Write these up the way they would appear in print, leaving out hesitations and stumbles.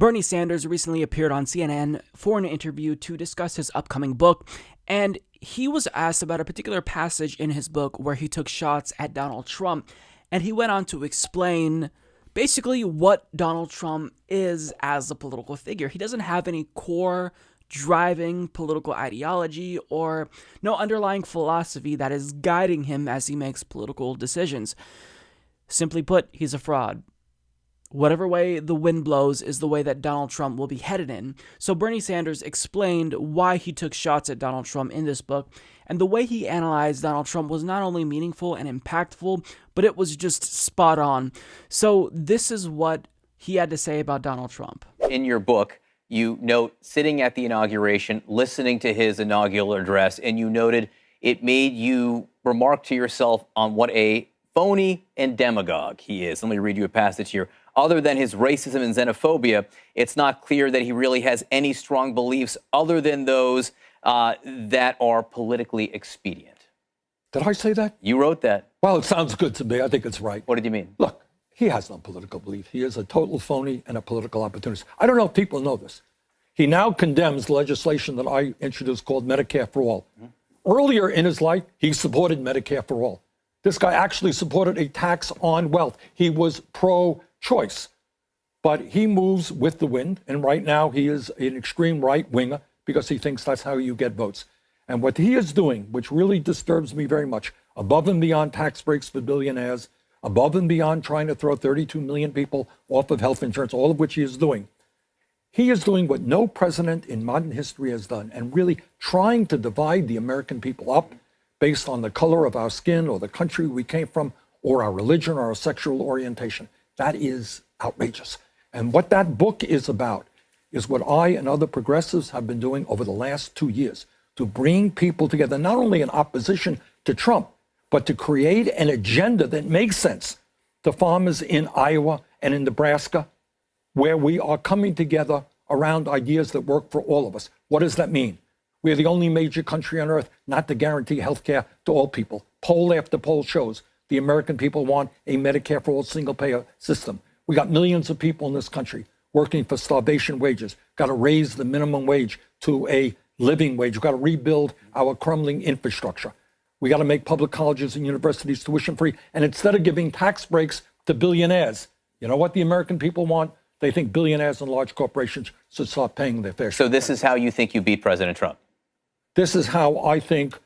Bernie Sanders recently appeared on CNN for an interview to discuss his upcoming book, and he was asked about a particular passage in his book where he took shots at Donald Trump, and he went on to explain basically what Donald Trump is as a political figure. He doesn't have any core driving political ideology or no underlying philosophy that is guiding him as he makes political decisions. Simply put, he's a fraud. Whatever way the wind blows is the way that Donald Trump will be headed in. So Bernie Sanders explained why he took shots at Donald Trump in this book, and the way he analyzed Donald Trump was not only meaningful and impactful, but it was just spot on. So this is what he had to say about Donald Trump. In your book, you note sitting at the inauguration, listening to his inaugural address, and you noted it made you remark to yourself on what a phony and demagogue he is. Let me read you a passage here. Other than his racism and xenophobia, it's not clear that he really has any strong beliefs other than those that are politically expedient. Did I say that? You wrote that. Well, it sounds good to me. I think it's right. What did you mean? Look, he has no political belief. He is a total phony and a political opportunist. I don't know if people know this. He now condemns legislation that I introduced called Medicare for All. Earlier in his life, he supported Medicare for All. This guy actually supported a tax on wealth. He was pro-choice. But he moves with the wind, and right now he is an extreme right-winger because he thinks that's how you get votes. And what he is doing, which really disturbs me very much, above and beyond tax breaks for billionaires, above and beyond trying to throw 32 million people off of health insurance, all of which he is doing what no president in modern history has done, and really trying to divide the American people up based on the color of our skin or the country we came from or our religion or our sexual orientation. That is outrageous. And what that book is about is what I and other progressives have been doing over the last 2 years to bring people together, not only in opposition to Trump, but to create an agenda that makes sense to farmers in Iowa and in Nebraska, where we are coming together around ideas that work for all of us. What does that mean? We're the only major country on earth not to guarantee health care to all people. Poll after poll shows the American people want a Medicare for all single-payer system. We got millions of people in this country working for starvation wages. Got to raise the minimum wage to a living wage. We've got to rebuild our crumbling infrastructure. We got to make public colleges and universities tuition-free. And instead of giving tax breaks to billionaires, you know what the American people want? They think billionaires and large corporations should start paying their fair share. So this is how you think you beat President Trump? This is how I think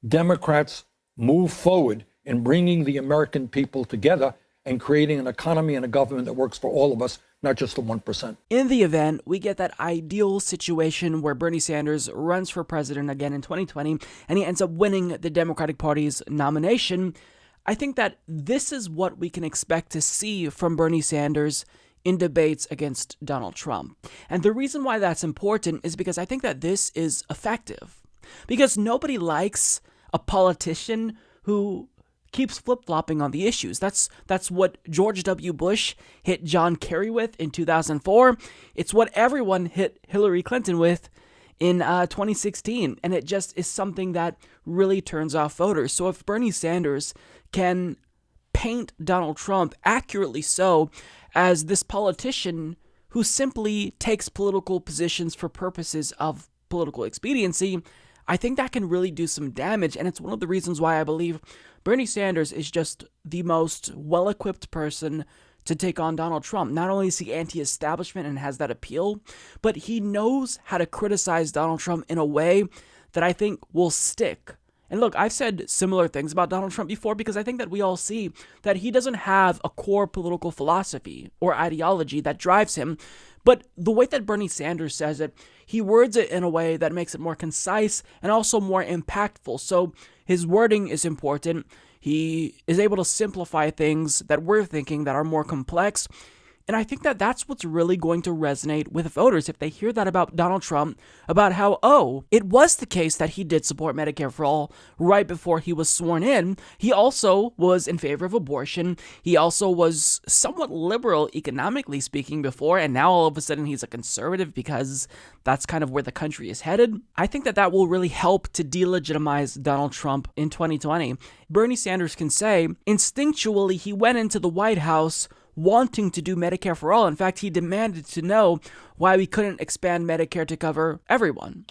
Democrats move forward in bringing the American people together and creating an economy and a government that works for all of us, not just the 1%. In the event, we get that ideal situation where Bernie Sanders runs for president again in 2020 and he ends up winning the Democratic Party's nomination. I think that this is what we can expect to see from Bernie Sanders in debates against Donald Trump. And the reason why that's important is because I think that this is effective. Because nobody likes a politician who keeps flip-flopping on the issues. That's what George W. Bush hit John Kerry with in 2004. It's what everyone hit Hillary Clinton with in 2016. And it just is something that really turns off voters. So if Bernie Sanders can paint Donald Trump accurately so as this politician who simply takes political positions for purposes of political expediency, I think that can really do some damage, and it's one of the reasons why I believe Bernie Sanders is just the most well-equipped person to take on Donald Trump. Not only is he anti-establishment and has that appeal, but he knows how to criticize Donald Trump in a way that I think will stick. And look, I've said similar things about Donald Trump before because I think that we all see that he doesn't have a core political philosophy or ideology that drives him. But the way that Bernie Sanders says it, he words it in a way that makes it more concise and also more impactful. So his wording is important. He is able to simplify things that we're thinking that are more complex. And I think that that's what's really going to resonate with voters if they hear that about Donald Trump, about how, oh, it was the case that he did support Medicare for all right before he was sworn in. He also was in favor of abortion. He also was somewhat liberal economically speaking before, and now all of a sudden he's a conservative because that's kind of where the country is headed. I think that that will really help to delegitimize Donald Trump in 2020. Bernie Sanders can say, instinctually, he went into the White House wanting to do Medicare for all. In fact, he demanded to know why we couldn't expand Medicare to cover everyone.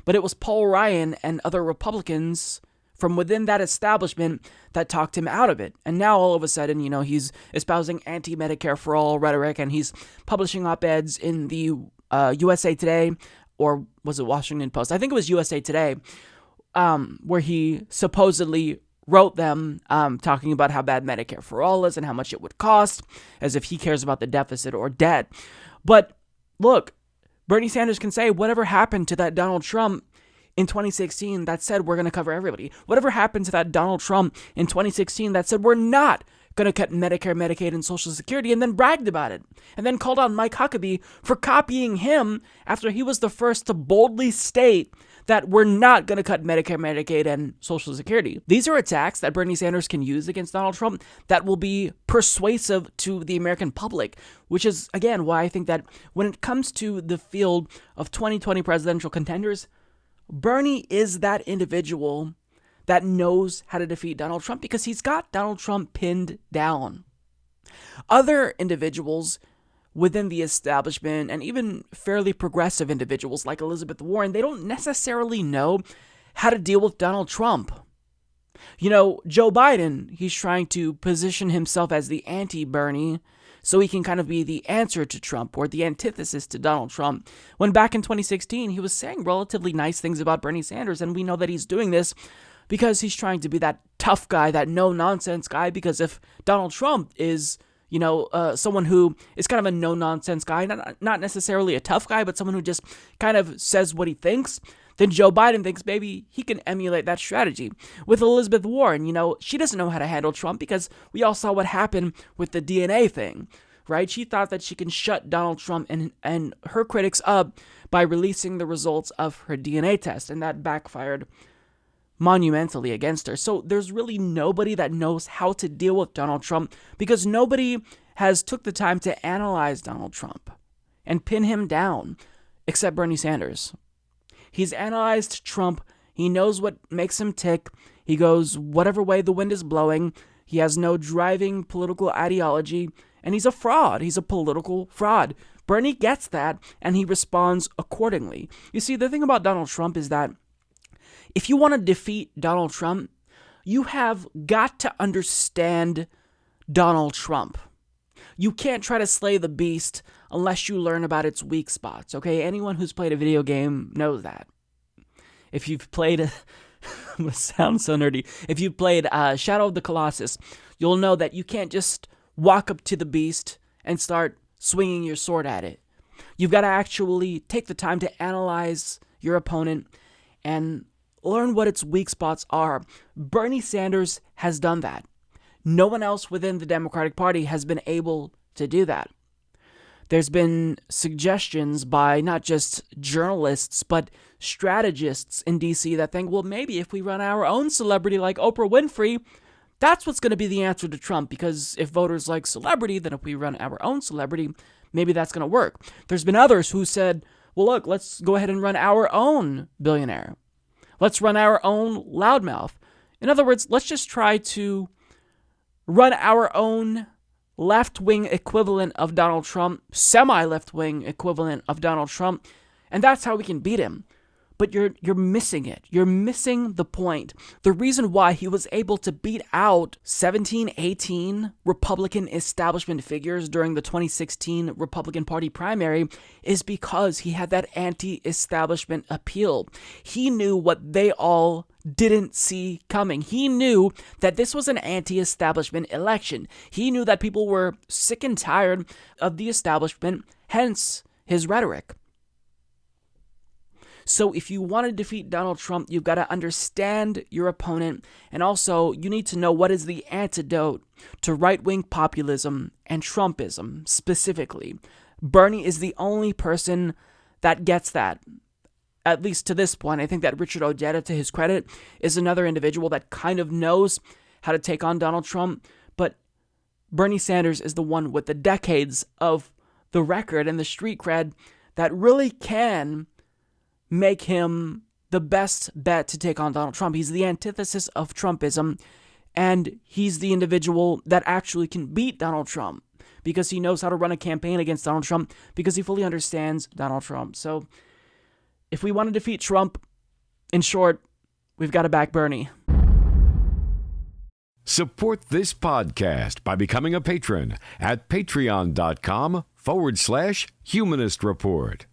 But it was Paul Ryan and other Republicans from within that establishment that talked him out of it. And now all of a sudden, he's espousing anti-Medicare for all rhetoric, and he's publishing op-eds in the USA Today, or was it Washington Post? I think it was USA Today, where he supposedly wrote them talking about how bad Medicare for all is and how much it would cost, as if he cares about the deficit or debt. But look, Bernie Sanders can say whatever happened to that Donald Trump in 2016 that said we're going to cover everybody. Whatever happened to that Donald Trump in 2016 that said we're not going to cut Medicare, Medicaid, and Social Security, and then bragged about it. And then called out Mike Huckabee for copying him after he was the first to boldly state that we're not going to cut Medicare, Medicaid, and Social Security. These are attacks that Bernie Sanders can use against Donald Trump that will be persuasive to the American public, which is, again, why I think that when it comes to the field of 2020 presidential contenders, Bernie is that individual that knows how to defeat Donald Trump because he's got Donald Trump pinned down. Other individuals within the establishment, and even fairly progressive individuals like Elizabeth Warren, they don't necessarily know how to deal with Donald Trump. Joe Biden, he's trying to position himself as the anti-Bernie so he can kind of be the answer to Trump or the antithesis to Donald Trump. When back in 2016, he was saying relatively nice things about Bernie Sanders, and we know that he's doing this because he's trying to be that tough guy, that no-nonsense guy, because if Donald Trump is, someone who is kind of a no-nonsense guy, not necessarily a tough guy, but someone who just kind of says what he thinks, then Joe Biden thinks maybe he can emulate that strategy. With Elizabeth Warren, she doesn't know how to handle Trump because we all saw what happened with the DNA thing, right? She thought that she can shut Donald Trump and her critics up by releasing the results of her DNA test, and that backfired monumentally against her. So there's really nobody that knows how to deal with Donald Trump because nobody has took the time to analyze Donald Trump and pin him down except Bernie Sanders. He's analyzed Trump. He knows what makes him tick. He goes whatever way the wind is blowing. He has no driving political ideology, and he's a fraud. He's a political fraud. Bernie gets that, and he responds accordingly. You see, the thing about Donald Trump is that if you want to defeat Donald Trump, you have got to understand Donald Trump. You can't try to slay the beast unless you learn about its weak spots, okay? Anyone who's played a video game knows that. If you've played, I'm going to sound so nerdy, if you've played Shadow of the Colossus, you'll know that you can't just walk up to the beast and start swinging your sword at it. You've got to actually take the time to analyze your opponent and learn what its weak spots are. Bernie Sanders has done that. No one else within the Democratic Party has been able to do that. There's been suggestions by not just journalists, but strategists in DC that think, well, maybe if we run our own celebrity like Oprah Winfrey, that's what's going to be the answer to Trump, because if voters like celebrity, then if we run our own celebrity, maybe that's going to work. There's been others who said, well, look, let's go ahead and run our own billionaire. Let's run our own loudmouth. In other words, let's just try to run our own left-wing equivalent of Donald Trump, semi-left-wing equivalent of Donald Trump, and that's how we can beat him. But you're missing it. You're missing the point. The reason why he was able to beat out 17, 18 Republican establishment figures during the 2016 Republican Party primary is because he had that anti-establishment appeal. He knew what they all didn't see coming. He knew that this was an anti-establishment election. He knew that people were sick and tired of the establishment, hence his rhetoric. So if you want to defeat Donald Trump, you've got to understand your opponent, and also you need to know what is the antidote to right-wing populism and Trumpism specifically. Bernie is the only person that gets that, at least to this point. I think that Richard Ojeda, to his credit, is another individual that kind of knows how to take on Donald Trump, but Bernie Sanders is the one with the decades of the record and the street cred that really can make him the best bet to take on Donald Trump. He's the antithesis of Trumpism, and he's the individual that actually can beat Donald Trump. because he knows how to run a campaign against Donald Trump, because he fully understands Donald Trump. So if we want to defeat Trump, in short, we've got to back Bernie. Support this podcast by becoming a patron at patreon.com/Humanist Report.